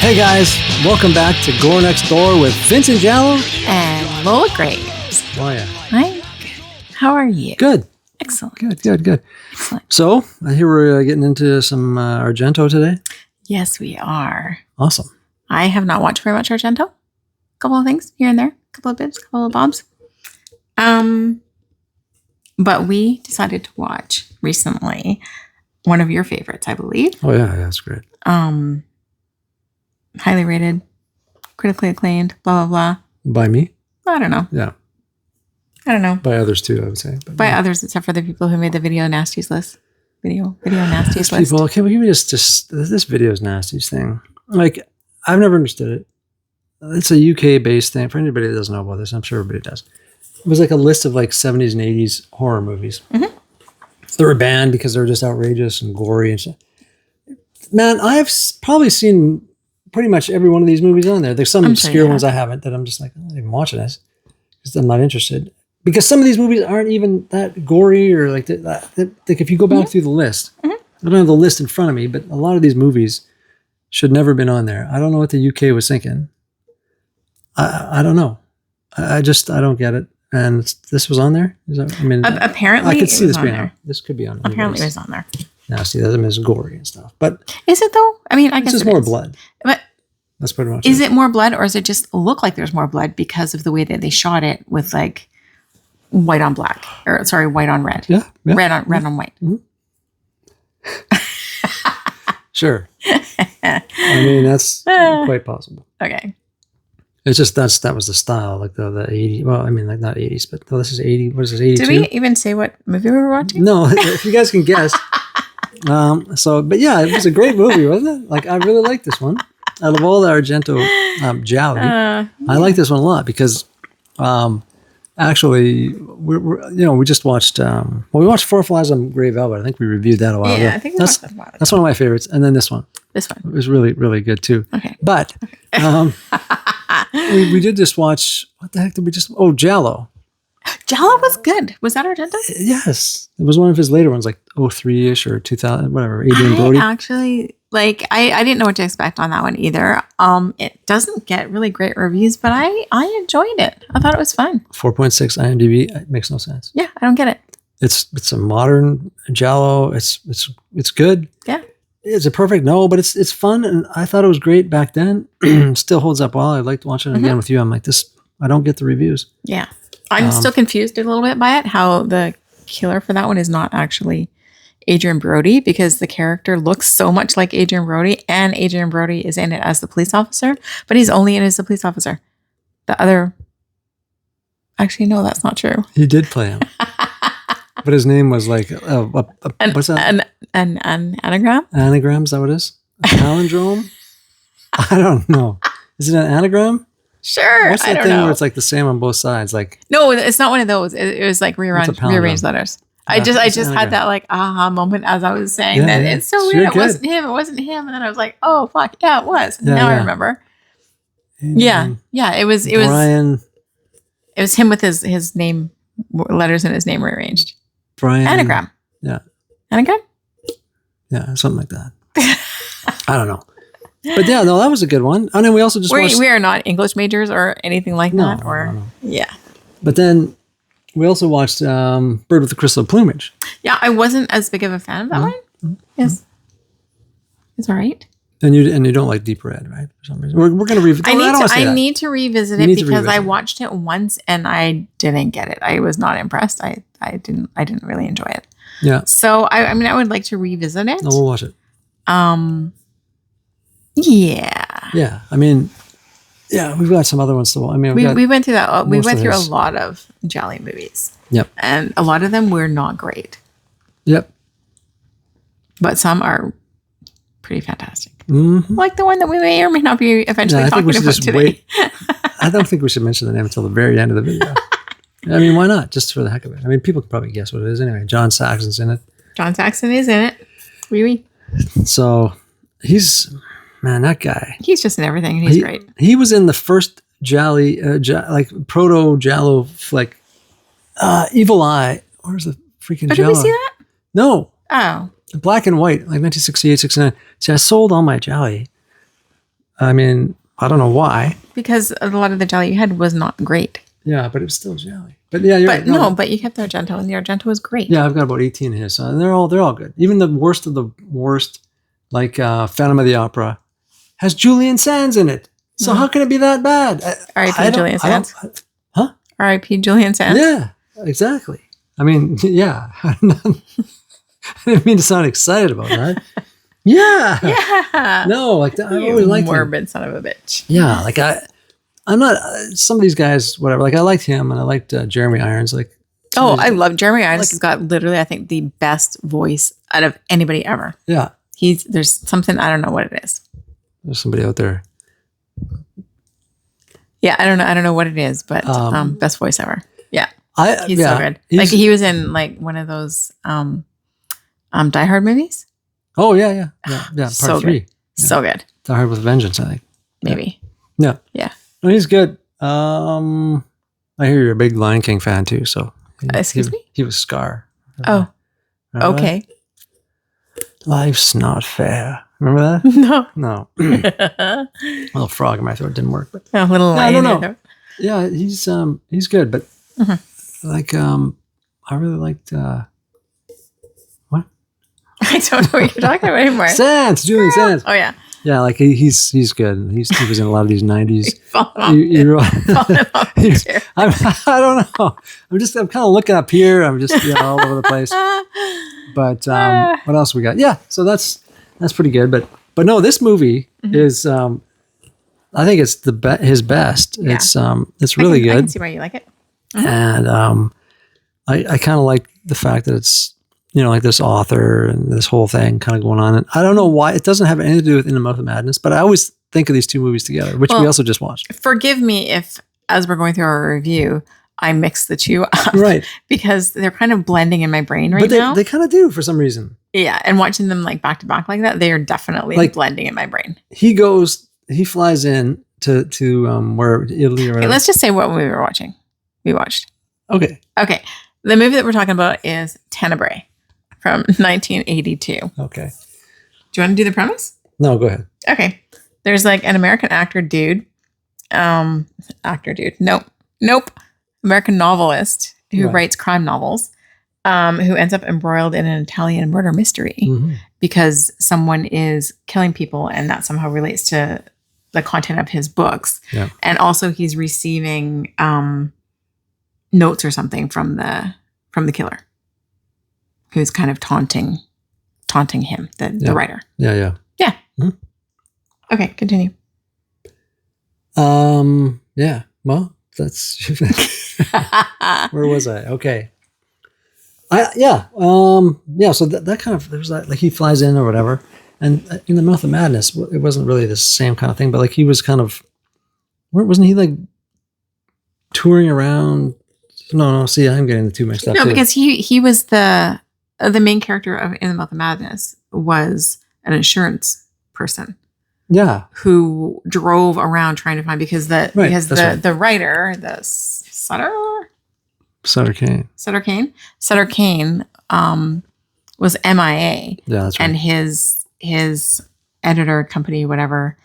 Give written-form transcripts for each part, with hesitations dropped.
Hey guys, welcome back to Gore Next Door with Vincent Lola and Lola Graves. Oh yeah. Hi. How are you? Good. Excellent. Good. Excellent. So I hear we're getting into some Argento today. Yes, we are. Awesome. I have not watched very much Argento. A couple of things here and there. A couple of bits, a couple of bobs. But we decided to watch recently one of your favorites, I believe. Oh yeah, that's great. Highly rated, critically acclaimed, blah, blah, blah. By me? I don't know. Yeah. I don't know. By others too, I would say. By others, except for the people who made the video nasties list. Video nasties list. People, can we just this video's nasties thing? Like, I've never understood it. It's a UK-based thing. For anybody that doesn't know about this, I'm sure everybody does. It was like a list of like 70s and 80s horror movies. Mm-hmm. They were banned because they were just outrageous and gory and stuff. Man, I have probably seen pretty much every one of these movies on there. There's some obscure ones I haven't that I'm just like, I'm not even watching this because I'm not interested. Because some of these movies aren't even that gory or like that. Like if you go back through the list, I don't have the list in front of me, but a lot of these movies should never have been on there. I don't know what the UK was thinking. I don't know. I don't get it. And this was on there? Apparently I could see this being there. on. This could be on. Apparently it was on there. Now, see, that is gory and stuff. But is it though? I mean, I guess it's just more blood. But that's pretty much is it more blood, or does it just look like there's more blood because of the way that they shot it with like white on black, or sorry, white on red? Yeah. Red on white. Mm-hmm. Sure. I mean, that's quite possible. Okay. It's just that was the style, like the 80s. Well, I mean, like not 80s, but this is 80. What is this? 82? Did we even say what movie we were watching? No, if you guys can guess. But yeah, it was a great movie, wasn't it? Like, I really like this one. Out of all the Argento Gialli, I like this one a lot because, actually, we just watched. We watched Four Flies on Grey Velvet. I think we reviewed that a while ago. I think that's one of my favorites. And then this one. This one. It was really, really good too. Okay. But we did just watch. What the heck did we just? Oh, Giallo. Giallo was good. Was that Argento? Yes, it was one of his later ones, like 03-ish or 2000, whatever. Adrian Brody. Actually, like I didn't know what to expect on that one either. It doesn't get really great reviews, but I enjoyed it. I thought it was fun. 4.6 IMDb. It makes no sense. Yeah, I don't get it. It's a modern Giallo. It's good. Yeah. Is it perfect? No, but it's fun, and I thought it was great back then. Still holds up well. I liked watching it again with you. I'm like, this. I don't get the reviews. Yeah. I'm still confused a little bit by it, how the killer for that one is not actually Adrian Brody, because the character looks so much like Adrian Brody, and Adrian Brody is in it as the police officer, but he's only in it as the police officer. The other... Actually, no, that's not true. He did play him. But his name was like... what's that? An anagram? Anagram, is that what it is? A palindrome? I don't know. Is it an anagram? Sure. What's that thing where it's like the same on both sides? Like, no, it's not one of those. It was like rearranged letters. I just had that like aha moment as I was saying that. It's so weird. It wasn't him. It wasn't him. And then I was like, oh fuck, yeah, it was. Now I remember. Yeah. It was Brian. It was him with his name letters in his name rearranged. Brian. Anagram. Yeah. Anagram. Yeah, something like that. I don't know. But yeah, no, that was a good one. And then we also just watched... We are not English majors or anything like that. No. Yeah. But then we also watched Bird with the Crystal Plumage. Yeah, I wasn't as big of a fan of that one. Mm-hmm. Yes. It's all right. And you don't like Deep Red, right? For some reason. We're going to revisit it. I need to revisit it because I watched it once and I didn't get it. I was not impressed. I didn't really enjoy it. Yeah. So I mean I would like to revisit it. No, we'll watch it. Yeah. Yeah. I mean, yeah, we've got some other ones to watch. I mean, we went through that. We went through a lot of Gialli movies. Yep. And a lot of them were not great. Yep. But some are pretty fantastic. Mm-hmm. Like the one that we may or may not be eventually talking about today. I don't think we should mention the name until the very end of the video. I mean, why not? Just for the heck of it. I mean, people can probably guess what it is anyway. John Saxon's in it. John Saxon is in it. Oui. So man, that guy. He's just in everything, and he's great. He was in the first Gialli, like proto Giallo, like Evil Eye. Where's the freaking Giallo? Did we see that? No. Oh. Black and white, like 1968, 69. See, I sold all my Gialli I mean, I don't know why. Because a lot of the jelly you had was not great. Yeah, but it was still jelly. But yeah, you're right. No, but you kept the Argento, and the Argento was great. Yeah, I've got about 18 here, so they're all good. Even the worst of the worst, like Phantom of the Opera, has Julian Sands in it. So how can it be that bad? R.I.P. Julian Sands. Huh? R.I.P. Julian Sands. Yeah, exactly. I mean, yeah. I didn't mean to sound excited about that. Yeah. Yeah. No, like I always liked him. Morbid son of a bitch. Yeah, like I'm not some of these guys, whatever. Like I liked him, and I liked Jeremy Irons. Like, I love Jeremy Irons. He's got literally, I think, the best voice out of anybody ever. Yeah, there's something, I don't know what it is. There's somebody out there. Yeah, I don't know what it is, but best voice ever. Yeah, he's so good. Like he was in like one of those Die Hard movies. Oh yeah. Part so 3. Good. Yeah. So good. Die Hard with Vengeance, I think. Maybe. Yeah. Yeah. No, he's good. I hear you're a big Lion King fan too. So excuse me. He was Scar. Oh. Okay. Life's not fair. Remember that? No. A little frog in my throat didn't work, but a little lion. I don't know. Yeah, he's good, but like I really liked what? I don't know what you're talking about anymore. Julian Sands. Oh yeah. Yeah, like he's good. He was in a lot of these 90s. I don't know. I'm kind of looking up here. I'm just all over the place. But what else we got? Yeah, so that's pretty good. But no, this movie is I think it's his best. Yeah. It's really good. I can see why you like it. And I kind of like the fact that it's like this author and this whole thing kind of going on. And I don't know why it doesn't have anything to do with In the Mouth of Madness, but I always think of these two movies together, which we also just watched. Forgive me if, as we're going through our review, I mix the two up. Right. Because they're kind of blending in my brain now. They kind of do for some reason. Yeah. And watching them like back to back like that, they are definitely blending in my brain. He flies in to where Italy or whatever. Okay, let's just say what we watched. Okay. The movie that we're talking about is Tenebrae from 1982. Okay. Do you want to do the premise? No, go ahead. Okay. There's like an American actor dude. Nope. American novelist who writes crime novels, who ends up embroiled in an Italian murder mystery because someone is killing people, and that somehow relates to the content of his books. Yeah. And also he's receiving notes or something from the killer, who's kind of taunting him, the writer. Yeah. Mm-hmm. Okay, continue. Yeah. Well, that's where was I? Okay. So that kind of, there's that, like he flies in or whatever, and In the Mouth of Madness, it wasn't really the same kind of thing, but like he was kind of, wasn't he like touring around? No. See, I'm getting the two mixed up. No, because he was the main character of In the Mouth of Madness was an insurance person. Yeah. Who drove around trying to find, because the writer, the Sutter Kane was MIA. Yeah, that's right. And his editor company, whatever,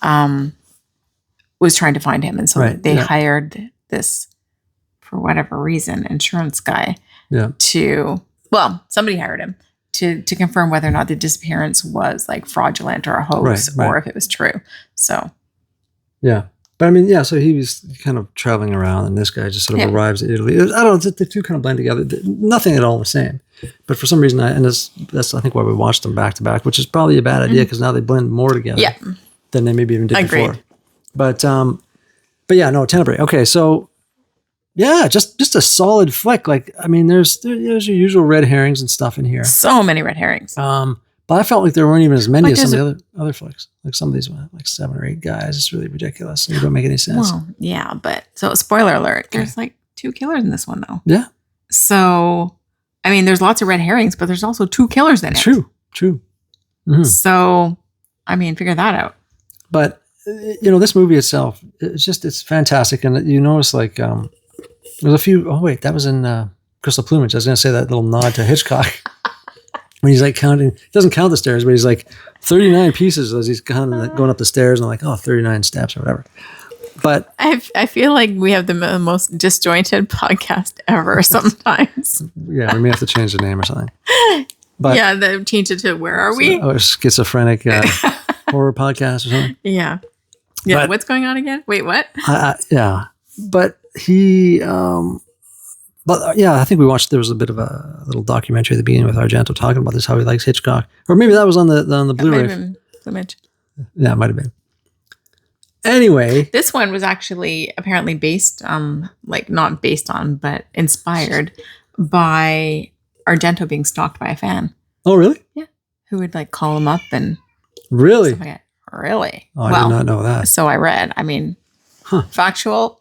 was trying to find him. And so they hired this, for whatever reason, insurance guy somebody hired him to confirm whether or not the disappearance was like fraudulent or a hoax or if it was true. So. Yeah. But I mean, so he was kind of traveling around, and this guy just sort of arrives at Italy. I don't know, the two kind of blend together. Nothing at all the same. But for some reason, that's I think why we watched them back to back, which is probably a bad idea because now they blend more together than they maybe even did before. But Tenebrae. Okay, so just a solid flick. Like, I mean, there's your usual red herrings and stuff in here. So many red herrings. But I felt like there weren't even as many as some of the other flicks. Like some of these went like 7 or 8 guys. It's really ridiculous. They don't make any sense. Well, yeah, but so spoiler alert, there's like 2 killers in this one though. Yeah. So, I mean, there's lots of red herrings, but there's also 2 killers in it. True. Mm-hmm. So, I mean, figure that out. But, this movie itself, it's fantastic. And you notice like, there's a few, that was in Crystal Plumage. I was going to say that little nod to Hitchcock. when he's like counting, he doesn't count the stairs, but he's like 39 pieces as he's counting, like, going up the stairs, and like, oh, 39 steps or whatever. But I feel like we have the most disjointed podcast ever sometimes. yeah, we may have to change the name or something. But yeah, they changed it to Where Are We? Oh, schizophrenic horror podcast or something. Yeah. Yeah. But, what's going on again? Wait, what? Yeah. But he, I think we watched, there was a bit of a little documentary at the beginning with Argento talking about this, how he likes Hitchcock. Or maybe that was on the Blu-ray. Might have been Plumage. Yeah, it might have been. Anyway. This one was actually apparently based, like not based on, but inspired by Argento being stalked by a fan. Oh, really? Yeah. Who would like call him up and. Really? Stuff like that. Really? Oh, I did not know that. So I read. I mean, factual.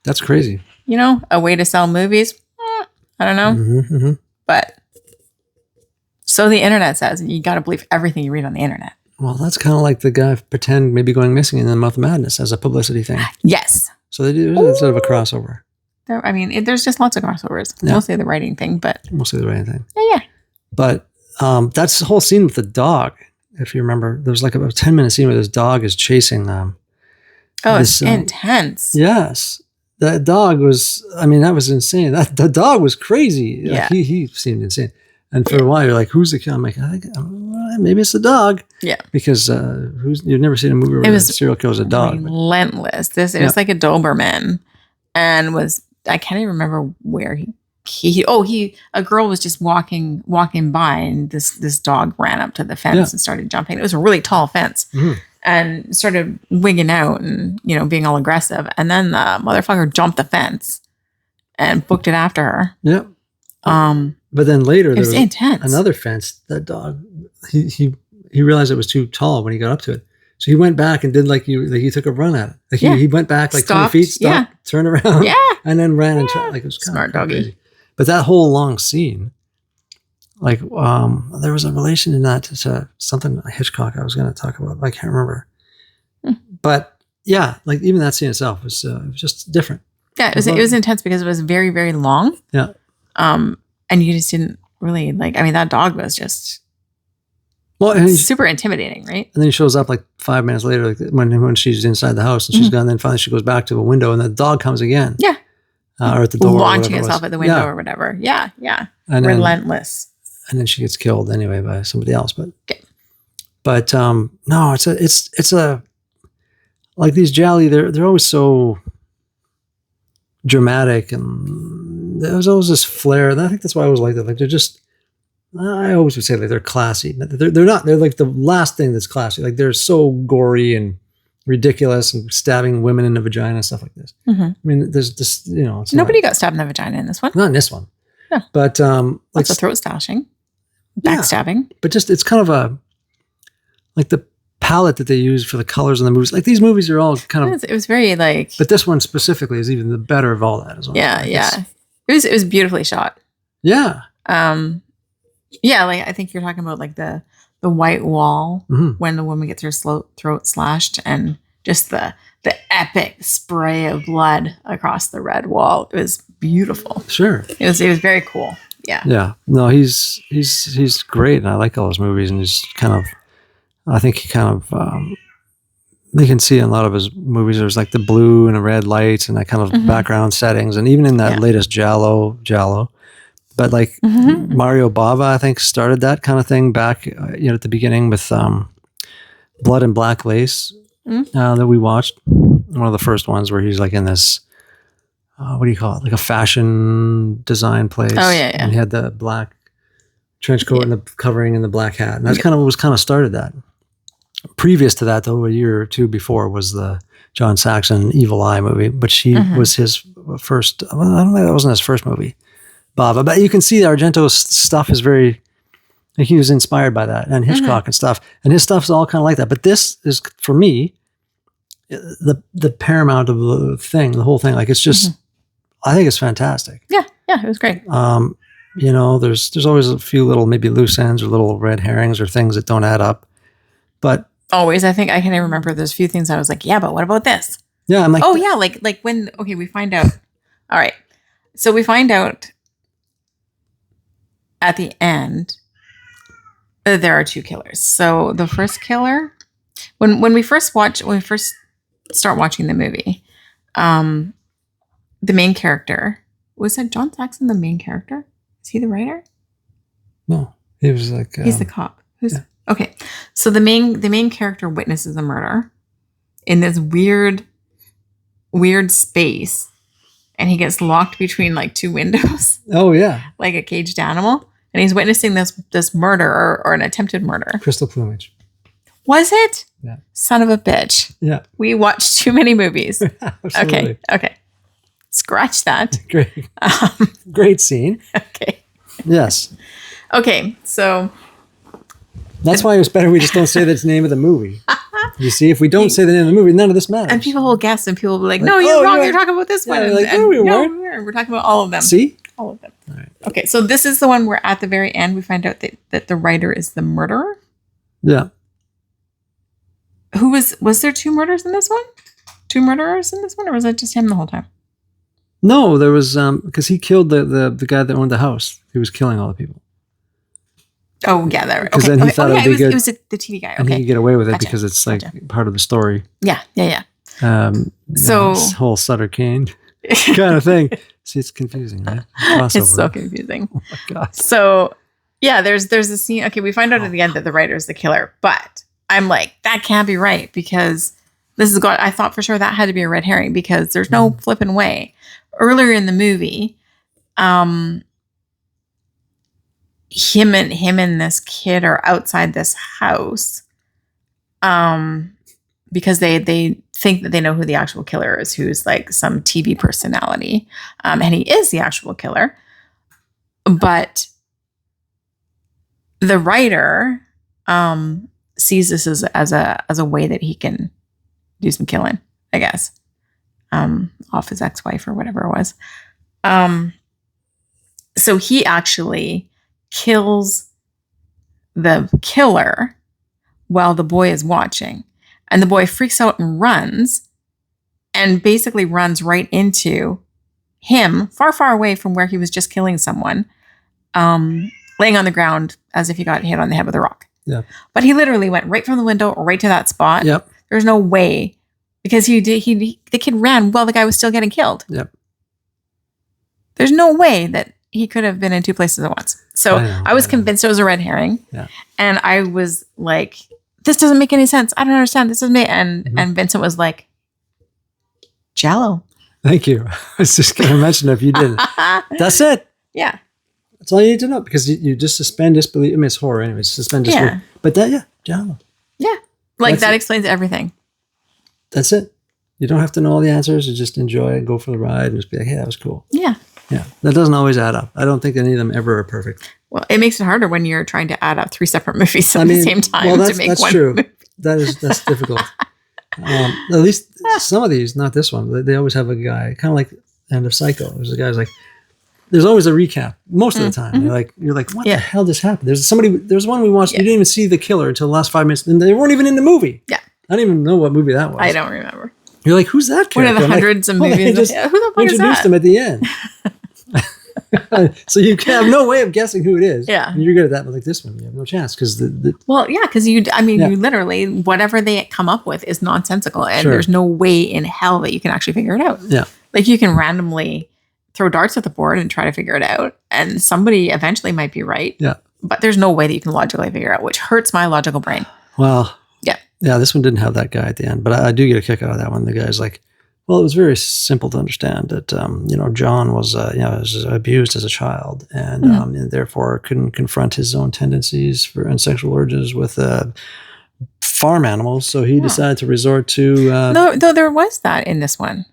That's crazy. You know, a way to sell movies. I don't know. Mm-hmm. But so the internet says, and you got to believe everything you read on the internet. Well, that's kind of like the guy pretend maybe going missing in the Month of Madness as a publicity thing. Yes. So they do, there's sort of a crossover. There's just lots of crossovers. Yeah. Mostly the writing thing, but. Mostly the writing thing. Yeah. But that's the whole scene with the dog. If you remember, there's like a 10-minute scene where this dog is chasing it's intense. Yes. That dog was, that was insane. The dog was crazy. Yeah. He seemed insane. And for a while, you're like, who's the killer? I'm like, maybe it's the dog. Yeah. Because you've never seen a movie where the serial killer's a dog. Relentless. It was like a Doberman, and I can't even remember where a girl was just walking by, and this dog ran up to the fence and started jumping. It was a really tall fence. Mm-hmm. And started wigging out and, being all aggressive. And then the motherfucker jumped the fence and booked it after her. Yep. But then later it was intense. Another fence. That dog, he realized it was too tall when he got up to it. So he went back and did like he took a run at it. Like he went back like stopped, 20 feet, stopped, turned around, and then ran and like it was smart doggy. Crazy. But that whole long scene, like there was a relation in that to something Hitchcock I was going to talk about. I can't remember. But yeah, like even that scene itself was just different. Yeah, it was intense because it was very, very long. Yeah. And you just didn't really that dog was just super intimidating, right? And then he shows up like 5 minutes later, like when she's inside the house and she's gone. Then finally she goes back to a window and the dog comes again. Yeah. Or at the door. Launching itself at the window or whatever. Yeah. Yeah. And relentless. And then she gets killed anyway by somebody else. But no, it's a like these Jolly, they're always so dramatic, and there's always this flair. And I think that's why I always like that. Like they're just, I always would say like they're classy. They're not. They're like the last thing that's classy. Like they're so gory and ridiculous and stabbing women in the vagina and stuff like this. Mm-hmm. I mean, there's just nobody got stabbed in the vagina in this one. Not in this one. No. But like throat slashing, backstabbing. But just it's kind of a like the palette that they use for the colors in the movies. Like these movies are all kind of. It was very like. But this one specifically is even the better of all that as well. Yeah, yeah. It was beautifully shot. Yeah. Yeah, like I think you're talking about like the white wall when the woman gets her throat slashed, and just the epic spray of blood across the red wall. It was beautiful. Sure. It was very cool. Yeah. Yeah. No, he's great, and I like all his movies, and he's kind of. I think he kind of. You can see in a lot of his movies, there's like the blue and the red lights and that kind of background settings, and even in that latest Giallo. But like Mario Bava, I think, started that kind of thing back, at the beginning with Blood and Black Lace that we watched. One of the first ones where he's like in this, what do you call it? Like a fashion design place. Oh yeah, yeah. And he had the black trench coat and the covering and the black hat, and that's kind of what was started that. Previous to that, though, a year or two before was the John Saxon Evil Eye movie, but she was his first. Well, I don't know. That wasn't his first movie. Bava, but you can see Argento's stuff is very, like he was inspired by that, and Hitchcock and stuff, and his stuff's all kind of like that. But this is, for me, the paramount of the whole thing. Like it's just, I think it's fantastic. Yeah, yeah, it was great. There's always a few little maybe loose ends or little red herrings or things that don't add up, but always, I think I can remember there's a few things I was like, yeah, but what about this? Yeah, I'm like, oh yeah, like when we find out. All right, so we find out. At the end, There are two killers. So the first killer, when we first start watching the movie, the main character, was that John Saxon the main character? Is he the writer? No, he was like he's the cop. Okay. So the main character witnesses a murder in this weird space, and he gets locked between like two windows. Oh yeah, like a caged animal, and he's witnessing this murder or an attempted murder. Crystal Plumage. Was it? Yeah. Son of a bitch. Yeah. We watched too many movies. Absolutely. Okay. Scratch that. Great. Great scene. Okay. Yes. Okay. So that's why it's better we just don't say the name of the movie. You see, if we don't say the name of the movie, none of this matters. And people will guess, and people will be like, "No, you're wrong. You're talking about this one." Like, no, we weren't. We're talking about all of them. See? All of them. All right. Okay. So this is the one where at the very end we find out that the writer is the murderer. Yeah. Who was there two murders in this one? Two murderers in this one, or was it just him the whole time? No, there was because he killed the guy that owned the house. He was killing all the people. Oh yeah, there. Because then he thought it would be good. It was the TV guy. Okay. And he could get away with it Gotcha. because it's like part of the story. Yeah. So this whole Sutter Kane kind of thing. See, it's confusing, right? Crossover. It's so confusing. Oh my god. So yeah, there's a scene. Okay, we find out at the end that the writer is the killer, but I'm like, that can't be right because this is I thought for sure that had to be a red herring because there's no flipping way. Earlier in the movie, him and this kid are outside this house, because they think that they know who the actual killer is, who's like some TV personality, and he is the actual killer, but the writer sees this as a way that he can do some killing, I guess, off his ex-wife or whatever it was. So he actually kills the killer while the boy is watching, and the boy freaks out and runs, and basically runs right into him, far, far away from where he was just killing someone, laying on the ground as if he got hit on the head with a rock. Yeah. But he literally went right from the window right to that spot. Yep. There's no way, because the kid ran while the guy was still getting killed. Yep. There's no way that he could have been in two places at once. So I was convinced it was a red herring. Yeah. And I was like, this doesn't make any sense. I don't understand. This doesn't make, and Vincent was like, Jello. Thank you. I was just going to mention it if you didn't. That's it. Yeah. That's all you need to know, because you just suspend disbelief. I mean, it's horror anyways. Suspend disbelief. Yeah. But that, Jello. Yeah. Like That's that it. explains everything. That's it. You don't have to know all the answers. You just enjoy it, go for the ride, and just be like, hey, that was cool. Yeah. Yeah. That doesn't always add up. I don't think any of them ever are perfect. Well, it makes it harder when you're trying to add up three separate movies at the same time well, to make that's one true. movie. That's difficult. At least some of these, not this one, they always have a guy, kind of like End of Psycho. There's a guy's like, there's always a recap most of the time. You're like, what the hell just happened? There's one we watched. You didn't even see the killer until the last 5 minutes, and they weren't even in the movie. Yeah. I don't even know what movie that was. I don't remember. You're like, who's that character? One of the hundreds of movies. They just Who the fuck is introduced that? him at the end. So you have no way of guessing who it is. Yeah. And you're good at that, but like this one, you have no chance because Well, yeah, because you literally, whatever they come up with is nonsensical, and Sure. there's no way in hell that you can actually figure it out. Yeah. Like you can randomly throw darts at the board and try to figure it out, and somebody eventually might be right. Yeah. But there's no way that you can logically figure it out, which hurts my logical brain. Well, Yeah. yeah, this one didn't have that guy at the end, but I do get a kick out of that one. The guy's like, well, it was very simple to understand that, John was abused as a child and therefore couldn't confront his own tendencies and sexual urges with farm animals. So he decided to resort to... Though there was that in this one.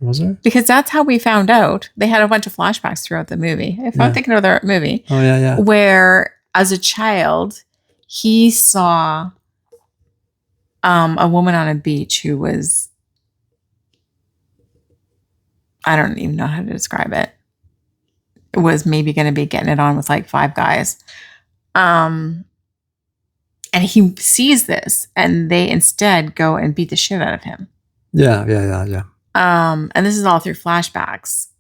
Was there? Because that's how we found out. They had a bunch of flashbacks throughout the movie. If I'm thinking of the movie. Oh, yeah. Where, as a child, he saw a woman on a beach who was... I don't even know how to describe it. It was maybe going to be getting it on with like 5 guys. And he sees this, and they instead go and beat the shit out of him. Yeah. And this is all through flashbacks.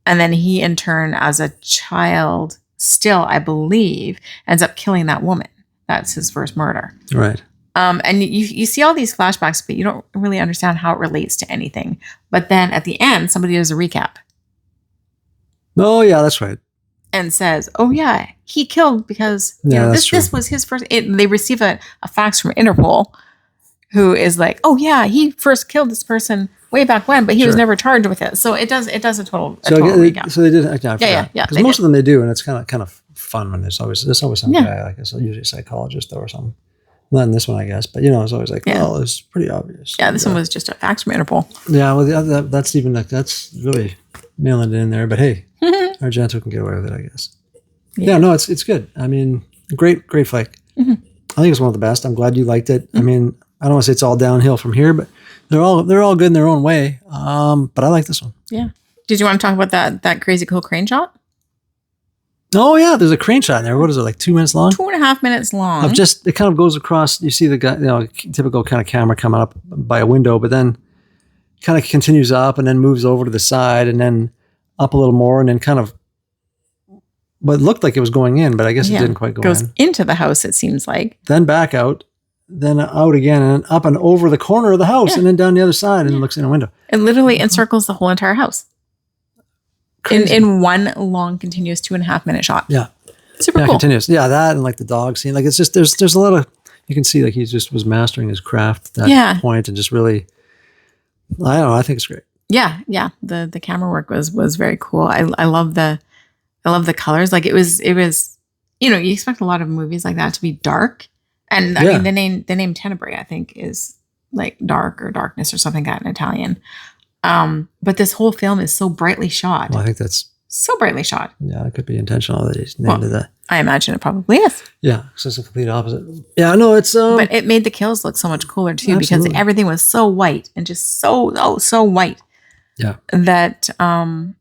And then he, in turn, as a child, still, I believe, ends up killing that woman. That's his first murder. Right. And you see all these flashbacks, but you don't really understand how it relates to anything. But then at the end, somebody does a recap. Oh, yeah, that's right. And says, oh, yeah, he killed because this was his first. They receive a fax from Interpol who is like, oh, yeah, he first killed this person way back when, but he was never charged with it. So it does a total recap. So they did. Yeah. Because most of them they do, and it's kind of fun when there's always some guy, like it's usually a psychologist or something. Not in this one, I guess, but it's always like, well, it's pretty obvious. Yeah, this one was just a fax from Interpol. Yeah, well, that's even like that's really mailing it in there. But hey, Argento can get away with it, I guess. Yeah, no, it's good. I mean, great flick. Mm-hmm. I think it's one of the best. I'm glad you liked it. Mm-hmm. I mean, I don't want to say it's all downhill from here, but they're all good in their own way. But I like this one. Yeah. Did you want to talk about that crazy cool crane shot? Oh yeah, there's a crane shot in there. What is it, like 2 minutes long? 2.5 minutes long. It kind of goes across. You see the guy, typical kind of camera coming up by a window, but then kind of continues up and then moves over to the side and then up a little more and then kind of. But it looked like it was going in, but I guess it didn't quite go in. Goes into the house, it seems like. Then back out, then out again, and then up and over the corner of the house, and then down the other side, and looks in a window. It literally encircles the whole entire house. In one long, continuous 2.5 minute shot. Yeah. Super cool. Continuous. Yeah, that and like the dog scene. Like it's just, there's a lot of, you can see like he just was mastering his craft at that point and just really, I don't know, I think it's great. Yeah. Yeah. The camera work was very cool. I love the colors. Like it was, you expect a lot of movies like that to be dark. And I mean, the name Tenebrae, I think, is like dark or darkness or something like that in Italian. But this whole film is so brightly shot. Well, I think that's so brightly shot. Yeah, it could be intentional that he's named it that. I imagine it probably is. Yeah, so it's the complete opposite. Yeah, no, it's but it made the kills look so much cooler too, because everything was so white and just so white. Yeah. That the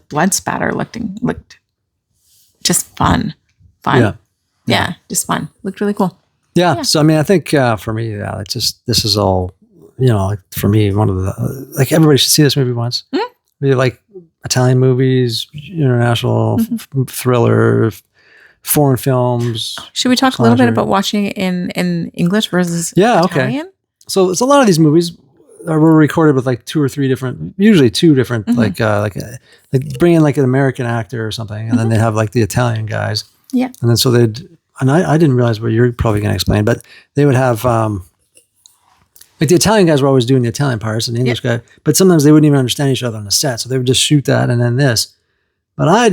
blood spatter looked just fun. Yeah, just fun. Looked really cool. Yeah. So I mean, I think for me, it's just this is all. Like for me, one of the like everybody should see this movie once. Mm-hmm. Really like Italian movies, international thriller, foreign films. Should we talk a little bit about watching it in English versus Italian? Okay. So it's a lot of these movies were recorded with like usually two different like bring in like an American actor or something, and then they have like the Italian guys. Yeah. And then so I didn't realize what you're probably going to explain, but they would have. Like the Italian guys were always doing the Italian parts and the English guy, but sometimes they wouldn't even understand each other on the set. So they would just shoot that and then this. But I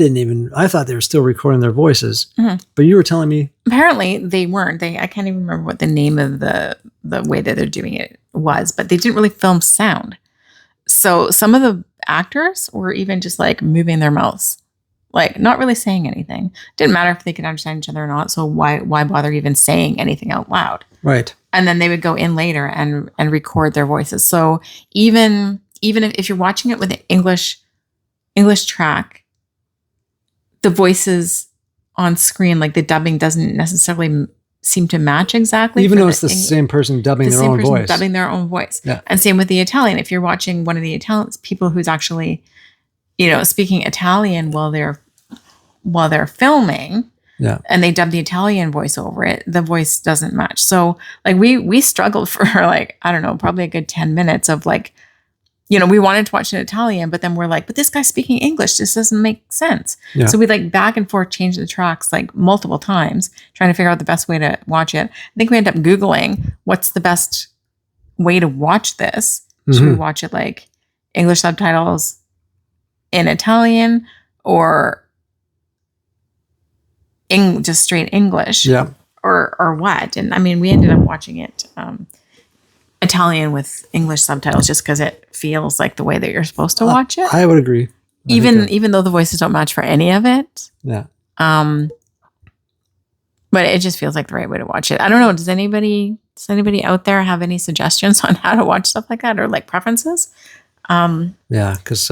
thought they were still recording their voices. Mm-hmm. But you were telling me. Apparently they weren't. I can't even remember what the name of the way that they're doing it was, but they didn't really film sound. So some of the actors were even just like moving their mouths, like not really saying anything. Didn't matter if they could understand each other or not. So why bother even saying anything out loud? Right. And then they would go in later and record their voices. So even if you're watching it with an English track, the voices on screen, like the dubbing, doesn't necessarily seem to match exactly. Even though it's the same person dubbing their own voice. Dubbing their own voice. Yeah. And same with the Italian. If you're watching one of the Italian people who's actually, speaking Italian while they're filming. Yeah. And they dub the Italian voice over it, the voice doesn't match. So like we struggled for like, I don't know, probably a good 10 minutes of like, we wanted to watch in Italian, but then we're like, but this guy's speaking English. This doesn't make sense. Yeah. So we like back and forth changed the tracks like multiple times, trying to figure out the best way to watch it. I think we ended up Googling what's the best way to watch this. Mm-hmm. Should we watch it like English subtitles in Italian or just straight English, or what? And I mean, we ended up watching it Italian with English subtitles just because it feels like the way that you're supposed to watch it. I would agree. Even though the voices don't match for any of it. Yeah. But it just feels like the right way to watch it. I don't know. Does anybody out there have any suggestions on how to watch stuff like that or like preferences? Yeah, because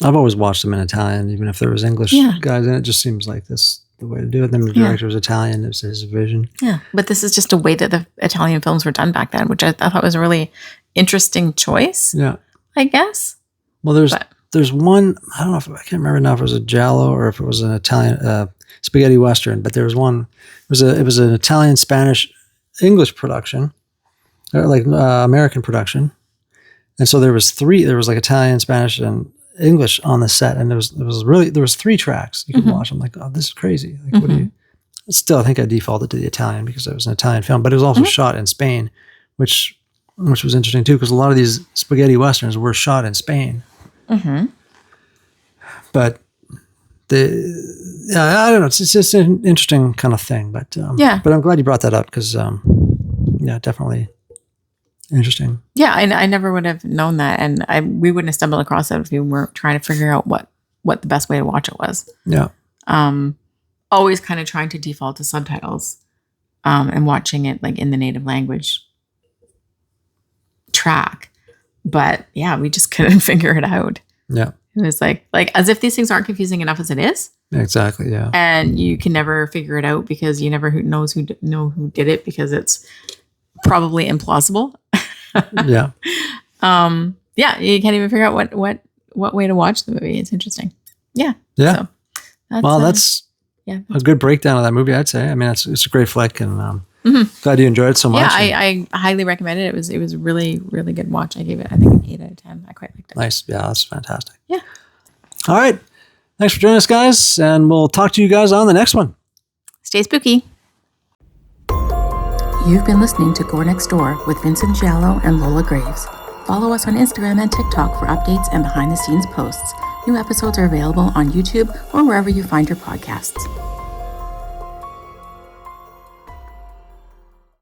I've always watched them in Italian, even if there was English guys in it. Just seems like this. The way to do it. Then the director was Italian. It was his vision. Yeah, but this is just a way that the Italian films were done back then, which I thought was a really interesting choice. Yeah, I guess. Well, there's there's one, I don't know if I can't remember now if it was a giallo or if it was an Italian spaghetti western, but there was one. It was an Italian, Spanish, English production, or like American production, and so there was three. There was like Italian, Spanish, and English on the set, and there was 3 tracks you could watch. I'm like, oh, this is crazy. Like, what do you? Still, I think I defaulted to the Italian because it was an Italian film, but it was also shot in Spain, which was interesting too, because a lot of these spaghetti westerns were shot in Spain. But I don't know. It's just an interesting kind of thing. But but I'm glad you brought that up because definitely interesting. Yeah, I never would have known that, and we wouldn't have stumbled across it if we weren't trying to figure out what the best way to watch it was. Yeah. Always kind of trying to default to subtitles, and watching it like in the native language track, but yeah, we just couldn't figure it out. Yeah. It was like as if these things aren't confusing enough as it is. Exactly. Yeah. And you can never figure it out because you never know who did it because it's probably implausible. Yeah. Yeah. You can't even figure out what way to watch the movie. It's interesting. Yeah. Yeah. So that's a good breakdown of that movie, I'd say. I mean, it's a great flick, and glad you enjoyed it so much. Yeah, I highly recommend it. It was really, really good watch. I gave it, I think, an 8 out of 10. I quite liked it. Nice. Yeah, that's fantastic. Yeah. All right. Thanks for joining us, guys, and we'll talk to you guys on the next one. Stay spooky. You've been listening to Gore Next Door with Vincent Giallo and Lola Graves. Follow us on Instagram and TikTok for updates and behind-the-scenes posts. New episodes are available on YouTube or wherever you find your podcasts.